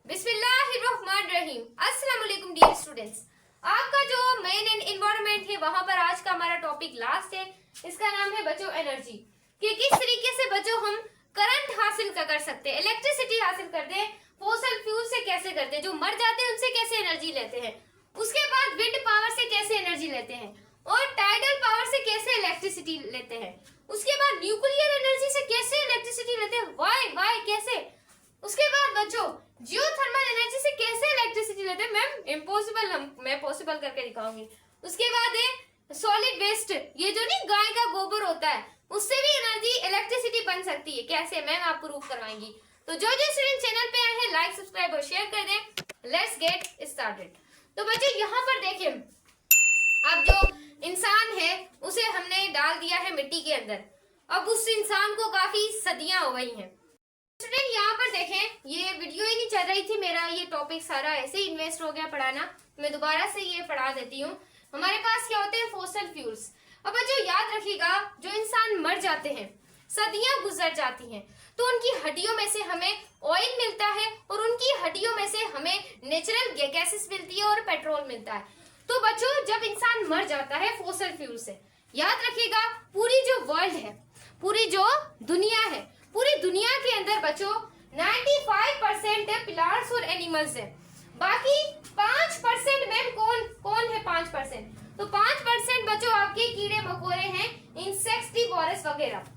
बिस्मिल्लाहिर्रहमानिर्रहीम। अस्सलाम वालेकुम डियर स्टूडेंट्स। आपका जो मेन एंड एनवायरनमेंट है वहां पर आज का हमारा टॉपिक लास्ट है। इसका नाम है बच्चों एनर्जी, कि किस तरीके से बच्चों हम करंट हासिल कर सकते हैं, इलेक्ट्रिसिटी हासिल करते हैं, फॉसिल फ्यूल से कैसे करते हैं, जो मर जाते हैं उनसे कैसे एनर्जी लेते हैं, उसके बाद विंड पावर से कैसे एनर्जी लेते हैं और टाइडल पावर से कैसे इलेक्ट्रिसिटी लेते हैं, उसके बाद न्यूक्लियर एनर्जी से कैसे इलेक्ट्रिसिटी लेते हैं, वाई कैसे, उसके बाद बच्चों जियोथर्मल एनर्जी से कैसे इलेक्ट्रिसिटी लेते हैं मैम इम्पॉसिबल, मैं पॉसिबल करके दिखाऊंगी। उसके बाद है सॉलिड वेस्ट, ये जो नहीं गाय का गोबर होता है उससे भी एनर्जी इलेक्ट्रिसिटी बन सकती है, कैसे मैम आपको प्रूफ करवाएंगी। तो जो स्टूडेंट चैनल पे आए हैं लाइक सब्सक्राइब और शेयर कर दें। Let's get started. तो बच्चों यहाँ पर देखिए, अब जो इंसान है उसे हमने डाल दिया है मिट्टी के अंदर। अब उस इंसान को काफी सदियां हो गई हैं। स्टूडेंट यहाँ पर देखें, ये वीडियो ही नहीं चल रही थी, मेरा ये टॉपिक सारा ऐसे ही इन्वेस्ट हो गया पढ़ाना, मैं दोबारा से ये पढ़ा देती हूँ। हमारे पास क्या होते हैं, फॉसिल फ्यूल्स। अब बच्चों याद रखिएगा, जो इंसान मर जाते हैं, सदियां गुजर जाती हैं, तो उनकी हड्डियों में से हमें ऑयल मिलता है और उनकी हड्डियों में से हमें नेचुरल गैसेस मिलती है और पेट्रोल मिलता है। तो बच्चों जब इंसान मर जाता है फॉसिल फ्यूल से, याद रखिएगा पूरी जो वर्ल्ड है, पूरी जो दुनिया है, पूरी दुनिया के अंदर बच्चों 95% है प्लांट्स और एनिमल्स है, बाकी 5% में कौन है 5%, तो 5% बच्चों आपके कीड़े मकोड़े हैं, इंसेक्टिवोरस वगैरह।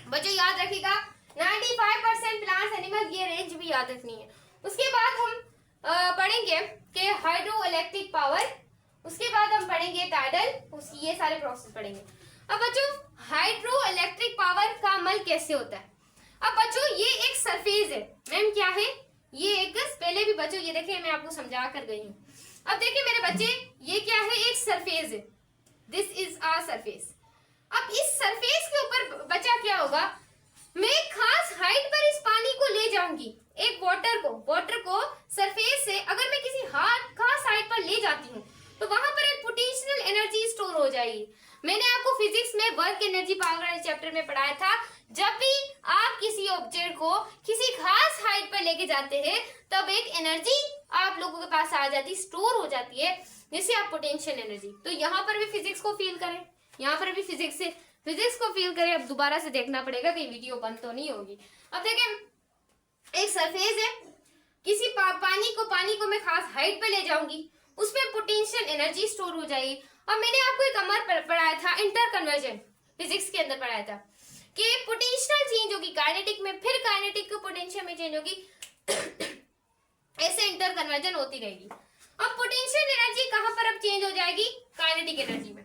बच्चों याद रखिएगा 95% प्लांट्स एनिमल, ये रेंज भी याद रखनी है। उसके बाद हम पढ़ेंगे कि हाइड्रो इलेक्ट्रिक पावर, उसके बाद हम पढ़ेंगे टाइडल, उसकी ये सारे प्रोसेस पढ़ेंगे। अब बच्चों हाइड्रो इलेक्ट्रिक पावर का अमल कैसे होता है। अब बच्चों ये एक सरफेस है, मैम क्या है, ये एक, पहले भी बच्चों ये देखिए मैं आपको समझा कर गई हूँ। अब देखिए मेरे बच्चे, ये क्या है, एक सरफेस है, दिस इज आ सरफेस। अब इस सरफेस के ऊपर बच्चा क्या होगा, मैं एक खास हाइट पर इस पानी को ले जाऊंगी, एक वाटर को सरफेस से अगर मैं किसी खास हाइट पर ले जाती हूँ तो वहां पर एक पोटेंशियल एनर्जी स्टोर हो जाएगी। मैंने आपको फिजिक्स में वर्क एनर्जी पावर चैप्टर में पढ़ाया था, जब भी आप किसी ऑब्जेक्ट को किसी खास हाइट पर लेके जाते हैं तब एक एनर्जी आप लोगों के पास आ जाती, स्टोर हो जाती है, जिसे आप पोटेंशियल एनर्जी। तो यहाँ पर भी फिजिक्स को फील करें, यहाँ पर भी फिजिक्स को फील करें। अब दोबारा से देखना पड़ेगा कि वीडियो बंद तो नहीं होगी। अब देखें एक सरफेस है, किसी पानी को मैं खास हाइट पे ले जाऊंगी, उसमें पोटेंशियल एनर्जी स्टोर हो जाएगी। अब मैंने आपको एक अमर पढ़ाया था, इंटर कन्वर्जन, फिजिक्स के अंदर पढ़ाया था कि पोटेंशियल चेंज होगी काइनेटिक में, फिर काइनेटिक को पोटेंशियल में चेंज होगी, ऐसे इंटर कन्वर्जन होती रहेगी। अब पोटेंशियल एनर्जी कहां पर अब चेंज हो जाएगी, काइनेटिक एनर्जी में।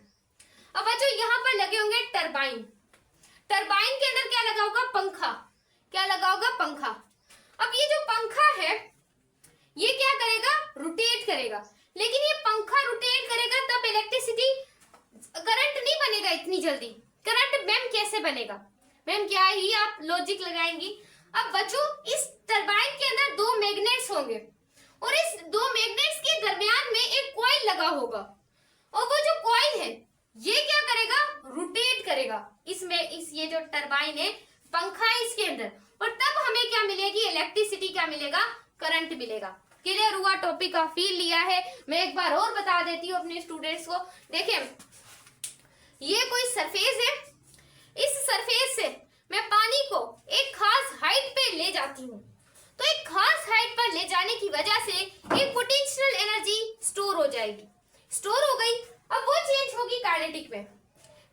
अब बच्चों यहाँ पर लगे होंगे टरबाइन, टरबाइन के अंदर क्या लगा होगा, पंखा, क्या लगा होगा, पंखा। अब ये जो पंखा है ये क्या करेगा, रोटेट करेगा, लेकिन ये पंखा रोटेट करेगा तब इलेक्ट्रिसिटी, करंट नहीं बनेगा इतनी जल्दी। करंट मैम कैसे बनेगा, मैम क्या ही आप लॉजिक लगाएंगी। अब बच्चों इस टरबाइन के अंदर दो मैग्नेट्स होंगे और इस दो मैग्नेट्स के दरमियान में एक कॉइल लगा होगा, और वो जो कॉइल है ये क्या करेगा, रोटेट करेगा ये जो टरबाइन है, पंखा है इसके अंदर, और तब हमें क्या मिलेगी, इलेक्ट्रिसिटी क्या मिलेगा, करंट मिलेगा। क्लियर हुआ, टॉपिक का फील लिया है। मैं एक बार और बता देती हूँ अपने स्टूडेंट्स को। देखिए ये कोई सरफेस है, इस सरफेस से मैं पानी को एक खास हाइट पे ले जाती हूँ, तो एक खास हाइट पर ले जाने की वजह से एक पोटेंशियल एनर्जी स्टोर हो जाएगी, स्टोर हो गई। अब वो चेंज होगी काइनेटिक में,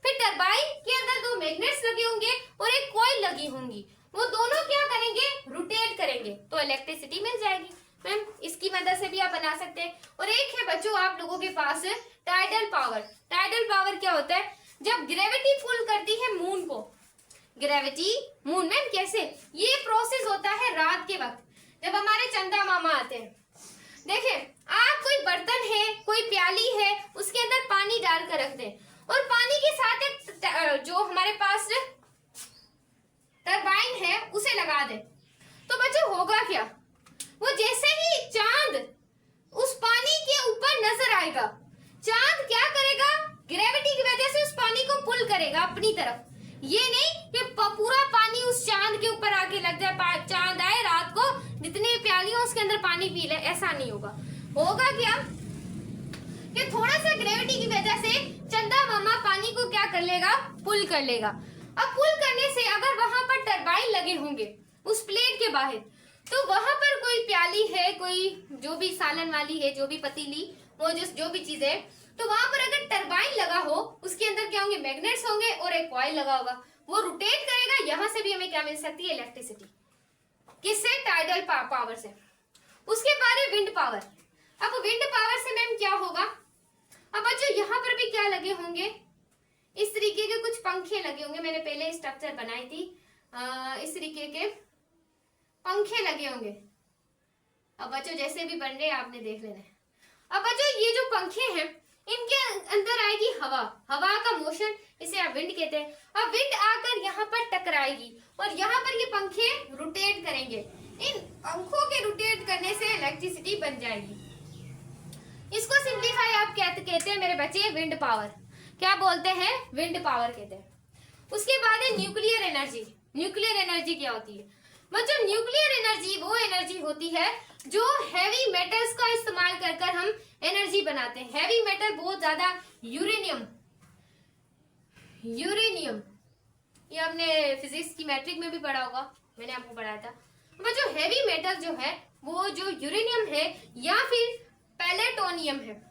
फिर टरबाइन के अंदर दो मैग्नेट्स लगे होंगे और एक कॉइल लगी होंगी, वो दोनों क्या करेंगे, रोटेट करेंगे, तो इलेक्ट्रिसिटी मिल जाएगी। मैम इसकी मदद से भी आप बना सकते हैं। और एक है बच्चों आप लोगों के पास टाइडल पावर। टाइडल पावर क्या होता है, जब ग्रेविटी पुल करती है मून को, ग्रेविटी मून में कैसे, ये प्रोसेस होता है रात के वक्त जब हमारे चंदा मामा आते हैं। देखें आप कोई बर्तन है, कोई प्याली है, उसके अंदर पानी डाल कर रख दें और पानी के साथ एक जो हमारे पास टरबाइन है उसे लगा दें, तो बच्चों होगा क्या, वो जैसे ही चांद उस पानी के ऊपर नजर आएगा, चांद क्या करेगा, ग्रेविटी की वजह से उस पानी को पुल करेगा अपनी तरफ। ये नहीं कि पूरा पानी उस चांद के ऊपर आके लग जाए, चांद आए रात को जितने प्याली हो उसके अंदर पानी पी ले, ऐसा नहीं होगा। होगा क्या कि थोड़ा सा ग्रेविटी की वजह से चंदा मामा पानी को क्या कर लेगा, पुल कर लेगा। अब पुल करने से अगर वहां पर टरबाइन लगे होंगे उस प्लेट के बाहर, तो वहां पर कोई प्याली है, कोई जो भी सालन वाली है, जो भी पतीली, वो जो भी चीज है, तो वहां पर अगर टरबाइन लगा हो, उसके अंदर क्या होंगे, मैग्नेट्स होंगे और एक कॉइल लगा होगा, वो रोटेट करेगा। यहां से भी हमें क्या मिल सकती है, इलेक्ट्रिसिटी। किससे, टाइडल पावर से। उसके बाद है विंड पावर। अब विंड पावर से मैम क्या होगा, अब बच्चों यहाँ पर भी क्या लगे होंगे, इस तरीके के कुछ पंखे लगे होंगे। मैंने पहले स्ट्रक्चर बनाई थी, इस तरीके के पंखे लगे होंगे। अब बच्चों जैसे भी बन रहे हैं आपने देख लेना है। अब बच्चों ये जो पंखे हैं इनके अंदर आएगी हवा, हवा का मोशन, इसे आप विंड कहते हैं। अब विंड आकर यहाँ पर टकराएगी और यहाँ पर ये पंखे रोटेट करेंगे। इन पंखों के रोटेट करने से इलेक्ट्रिसिटी बन जाएगी। इसको सिंप्लीफाई आप कहते हैं मेरे बच्चे विंड पावर। क्या बोलते हैं, विंड पावर कहते हैं। उसके बाद है न्यूक्लियर एनर्जी। न्यूक्लियर एनर्जी क्या होती है बच्चों, न्यूक्लियर एनर्जी वो एनर्जी होती है जो हैवी मेटल्स का इस्तेमाल कर हम एनर्जी बनाते हैं। हैवी मेटल बहुत ज्यादा, यूरेनियम, ये आपने फिजिक्स की मैट्रिक में भी पढ़ा होगा, मैंने आपको पढ़ाया था। बच्चों हैवी मेटल जो है वो जो यूरेनियम है या फिर प्लेटोनियम है,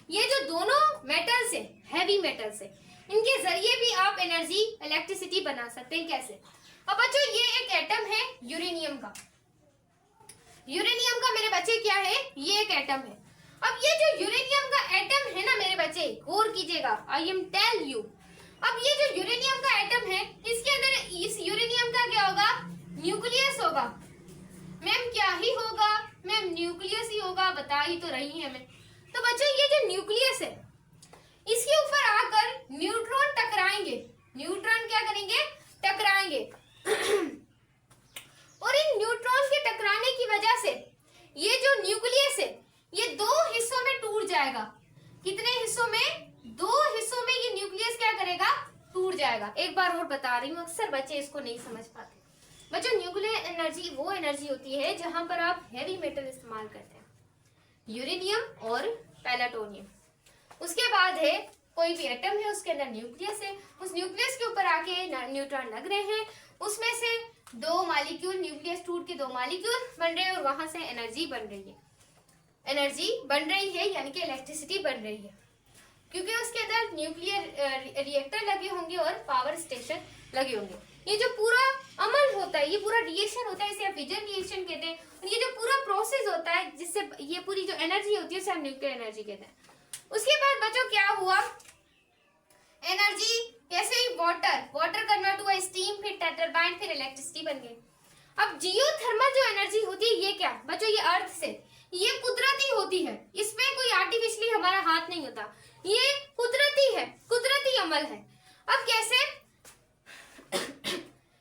ये जो दोनों मेटल्स है, हैवी मेटल्स है, इनके जरिए भी आप एनर्जी, इलेक्ट्रिसिटी बना सकते हैं। कैसे, अब बच्चों ये एक एटम है यूरेनियम का। यूरेनियम का मेरे बच्चे क्या है, ये एक एटम है। अब ये जो यूरेनियम का एटम है ना मेरे बच्चे, गौर कीजिएगा, आई एम टेल यू। अब ये जो यूरेनियम का एटम है, इसके अंदर इस यूरेनियम का क्या होगा, न्यूक्लियस होगा। मैम क्या ही होगा, मैम न्यूक्लियस ही होगा, बता ही तो रही है मैं। तो बच्चों ये जो न्यूक्लियस है, इसके ऊपर आकर न्यूट्रॉन टकराएंगे। न्यूट्रॉन क्या करेंगे, टकराएंगे। और इन न्यूट्रॉन के टकराने की वजह से ये जो न्यूक्लियस है ये दो हिस्सों में टूट जाएगा। कितने हिस्सों में, दो हिस्सों में ये न्यूक्लियस क्या करेगा, टूट जाएगा। एक बार और बता रही हूँ, अक्सर बच्चे इसको नहीं समझ पाते। बच्चों न्यूक्लियर एनर्जी वो एनर्जी होती है जहां पर आप हैवी मेटल इस्तेमाल करते हैं, यूरेनियम और प्लेटोनियम। उसके बाद है कोई भी एटम है, उसके अंदर न्यूक्लियस है, उस न्यूक्लियस के ऊपर आके न्यूट्रॉन लग रहे हैं, उसमें से दो मॉलिक्यूल, न्यूक्लियस टूट के दो मॉलिक्यूल बन रहे हैं और वहां से एनर्जी बन रही है। एनर्जी बन रही है यानी कि इलेक्ट्रिसिटी बन रही है, क्योंकि उसके अंदर न्यूक्लियर रिएक्टर लगे होंगे और पावर स्टेशन लगे होंगे। ये जो पूरा अमल होता है, ये पूरा रिएक्शन होता है, इसे आप फिजन रिएक्शन कहते हैं। और ये जो पूरा प्रोसेस होता है जिससे ये पूरी जो एनर्जी होती है उसे हम न्यूक्लियर एनर्जी कहते हैं। उसके बाद बच्चों क्या हुआ, एनर्जी कैसे ही वाटर कन्वर्ट हुआ स्टीम, फिर टरबाइन, फिर इलेक्ट्रिसिटी बन गई। अब जियोथर्मल जो एनर्जी होती है ये क्या बच्चों, ये अर्थ से, ये कुदरती होती है, इसमें कोई आर्टिफिशियली हमारा हाथ नहीं होता, ये कुदरती है, कुदरती अमल है। अब कैसे,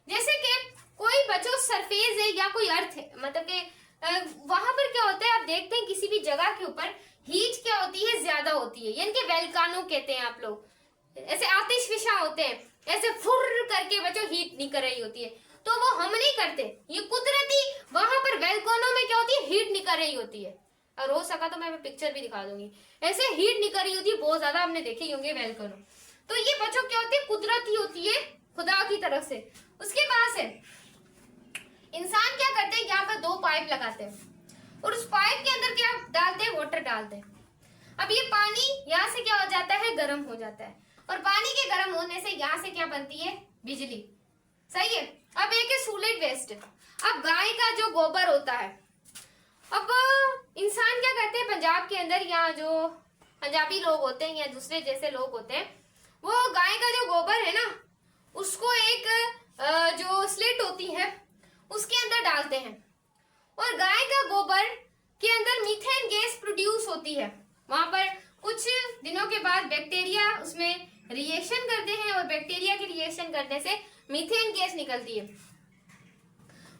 जैसे कि कोई बच्चों सरफेस है या कोई अर्थ है, मतलब कि वहां पर क्या होता है, आप देखते हैं किसी भी जगह के ऊपर हीट क्या होती है, ज्यादा होती है, यानी कि वेल्कानो कहते हैं आप लोग, ऐसे आतिशफिशा होते हैं, ऐसे फुर करके बच्चों हीट निकल रही होती है, तो वो हम नहीं करते, ये कुदरती वहां पर वेल्कानो में क्या होती है, हीट निकल रही होती है। और हो सका तो मैं पिक्चर भी दिखा दूंगी, ऐसे हीट निकल रही होती है, बहुत ज्यादा हमने देखे ही होंगे वेल्कानो। तो ये बच्चों क्या होती है, कुदरती होती है, खुदा की तरफ से। उसके बाद से इंसान क्या करते हैं, यहाँ पर दो पाइप लगाते हैं और उस पाइप के अंदर क्या डालते हैं, वाटर डालते हैं। अब ये पानी यहाँ से क्या हो जाता है, गर्म हो जाता है, और पानी के गर्म होने से यहाँ से क्या बनती है, बिजली। सही है। अब एक है सॉलिड वेस्ट। अब गाय का जो गोबर होता है, अब इंसान क्या करते हैं, पंजाब के अंदर यहाँ जो पंजाबी लोग होते हैं या दूसरे जैसे लोग होते हैं, वो गाय का जो गोबर है ना, उसको एक जो स्लिट होती है उसके अंदर डालते हैं, और गाय का गोबर के अंदर मीथेन गैस प्रोड्यूस होती है। वहां पर कुछ दिनों के बाद बैक्टीरिया उसमें रिएक्शन करते हैं और बैक्टीरिया के रिएक्शन करने से मीथेन गैस निकलती है।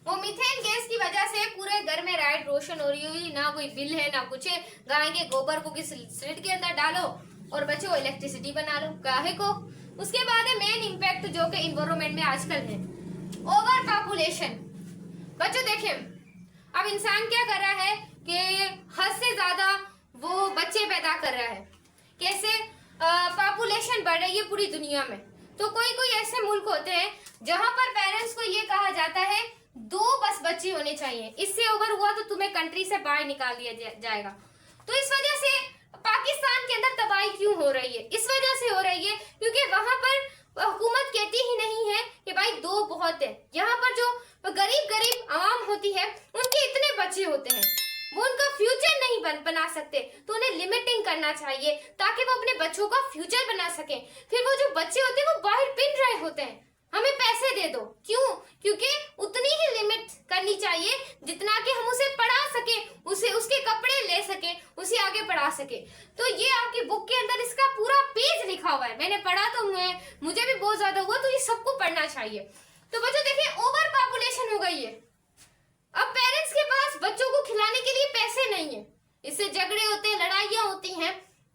वो मीथेन गैस की वजह से पूरे घर में लाइट रोशन हो रही हुई, ना कोई बिल है ना कुछ है। गाय के गोबर को किस स्लिट के अंदर डालो और बच्चों इलेक्ट्रिसिटी बना लो, काहे को। उसके बाद है मेन इम्पैक्ट जो कि इन्वायरमेंट में आजकल है, ओवर पॉपुलेशन। बच्चों देखें, अब इंसान क्या कर रहा है कि हद से ज्यादा वो बच्चे पैदा कर रहा है। कैसे? पॉपुलेशन बढ़ रही है पूरी दुनिया में, तो कोई कोई ऐसे मुल्क होते हैं जहां पर पेरेंट्स को ये कहा जाता है 2 बस बच्चे होने चाहिए, इससे ओवर हुआ तो तुम्हें कंट्री से बाहर निकाल दिया जाएगा। तो इस वजह से पाकिस्तान के अंदर तबाही क्यों हो रही है? इस वजह से हो रही है क्योंकि वहां पर हुकूमत कहती ही नहीं है कि भाई 2 बहुत है। यहाँ पर जो गरीब आवाम होती है उनके इतने बच्चे होते हैं, वो उनका फ्यूचर नहीं बना सकते, तो उन्हें लिमिटिंग करना चाहिए ताकि वो अपने बच्चों का फ्यूचर बना सके। फिर वो जो बच्चे होते हैं वो बाहर पिन रहे होते हैं, हमें पैसे दे दो। क्यों? क्योंकि उतनी ही लिमिट करनी चाहिए जितना कि हम उसे पढ़ा सके, उसे उसके कपड़े ले सके, उसे आगे पढ़ा सके। तो ये आपकी बुक के अंदर इसका पूरा पेज लिखा हुआ है, मैंने पढ़ा तो मुझे भी बहुत ज्यादा हुआ, तो ये सबको पढ़ना चाहिए। तो बच्चों देखिए, ओवर पॉपुलेशन हो गई है, अब पेरेंट्स के पास बच्चों को खिलाने के लिए पैसे नहीं है, इससे झगड़े होते हैं, लड़ाइयां होती हैं।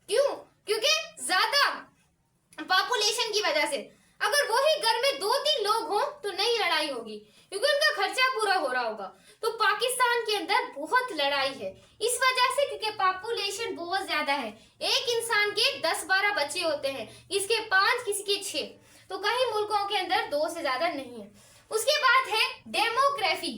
क्यों? क्योंकि ज्यादा पॉपुलेशन की वजह से। अगर वही घर में 2-3 लोग हों तो नहीं लड़ाई होगी, क्योंकि उनका खर्चा पूरा हो रहा होगा। तो पाकिस्तान के अंदर बहुत लड़ाई है इस वजह से, क्योंकि पॉपुलेशन बहुत ज्यादा है। एक इंसान के 10-12 बच्चे होते हैं, इसके 5, किसी के 6, तो कई मुल्कों के अंदर 2 से ज्यादा नहीं है। उसके बाद है डेमोग्राफी।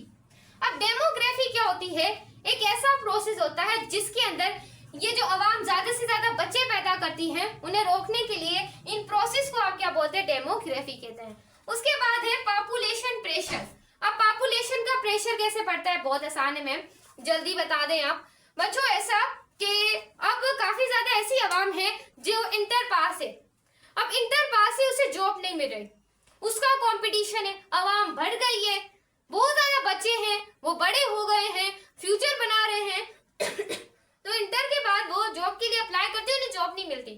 अब डेमोग्राफी क्या होती है? एक ऐसा प्रोसेस होता है जिसके अंदर ये जो अवाम ज्यादा से ज्यादा बच्चे पैदा करती हैं, उन्हें रोकने के लिए इन प्रोसेस को आप क्या बोलते हैं? डेमोग्राफी कहते हैं। उसके बाद है पॉपुलेशन प्रेशर। अब पॉपुलेशन का प्रेशर कैसे पड़ता है? बहुत आसान है मैम, जल्दी बता दें आप बच्चों। ऐसा कि अब काफी ज्यादा ऐसी अवाम है जो इंटर पास है, अब इंटर पास है, उसे जॉब नहीं मिल रही, उसका कंपटीशन है, अवाम बढ़ गई है, बहुत ज्यादा बच्चे हैं, वो बड़े हो गए हैं, फ्यूचर बना रहे हैं तो इंटर के बाद वो जॉब के लिए अप्लाई करते हैं, उन्हें जॉब नहीं मिलती,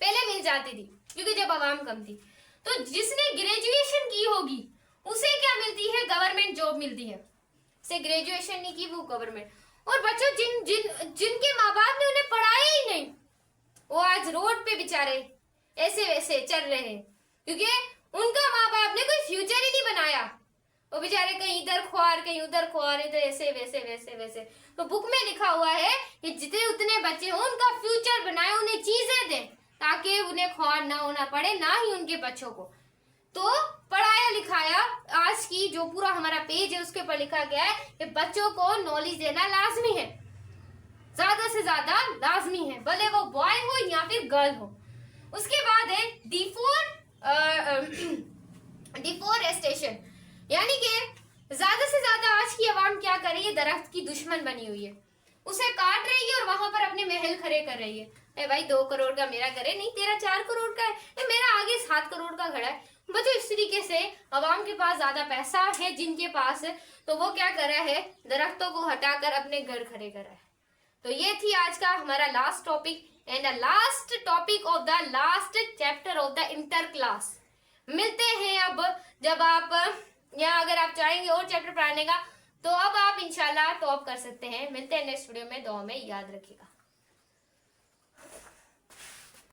पहले मिल जाती थी क्योंकि जब आवाम कम थी। तो जिसने ग्रेजुएशन की होगी उसे क्या मिलती है? गवर्नमेंट जॉब मिलती है। से ग्रेजुएशन नहीं की वो गवर्नमेंट। और बच्चों जिनके माँ बाप ने उन्हें पढ़ाया ही नहीं, वो आज रोड पे बेचारे ऐसे वैसे चल रहे हैं, क्योंकि उनका माँ बाप ने कोई फ्यूचर ही नहीं बनाया। वो बेचारे कहीं इधर ख्वार, कहीं उधर ख्वार, इधर ऐसे वैसे वैसे वैसे। तो बुक में लिखा हुआ है कि जितने उतने बच्चे हो उनका फ्यूचर बनाए, उन्हें चीजें दें ताकि उन्हें ख्वार ना होना पड़े, ना ही उनके बच्चों को। तो पढ़ाया लिखाया आज की जो पूरा हमारा पेज है उसके ऊपर लिखा गया है कि बच्चों को नॉलेज देना लाजमी है, ज्यादा से ज्यादा लाजमी है, भले वो बॉय हो या फिर गर्ल हो। उसके बाद है डिफोरेस्टेशन, यानी कि ज्यादा से ज्यादा आज की आवाम क्या कर रही है? दरख्त की दुश्मन बनी हुई है, उसे काट रही है और वहां पर अपने महल खड़े कर रही है। ए भाई 2 करोड़ का मेरा घर है, नहीं तेरा 4 करोड़ का है, मेरा आगे 7 करोड़ का खड़ा है। बच्चों इस तरीके से आवाम के पास ज्यादा पैसा है जिनके पास, तो वो क्या कर रहा है? दरख्तों को हटाकर अपने घर खड़े कर रहा है। तो ये थी आज का हमारा last topic and the last topic of the last chapter of the inter class. मिलते हैं अब, जब आप या अगर आप चाहेंगे और चैप्टर पढ़ाने का तो अब आप इंशाल्लाह टॉप कर सकते हैं। मिलते हैं नेक्स्ट वीडियो में, दुआ में याद रखिएगा।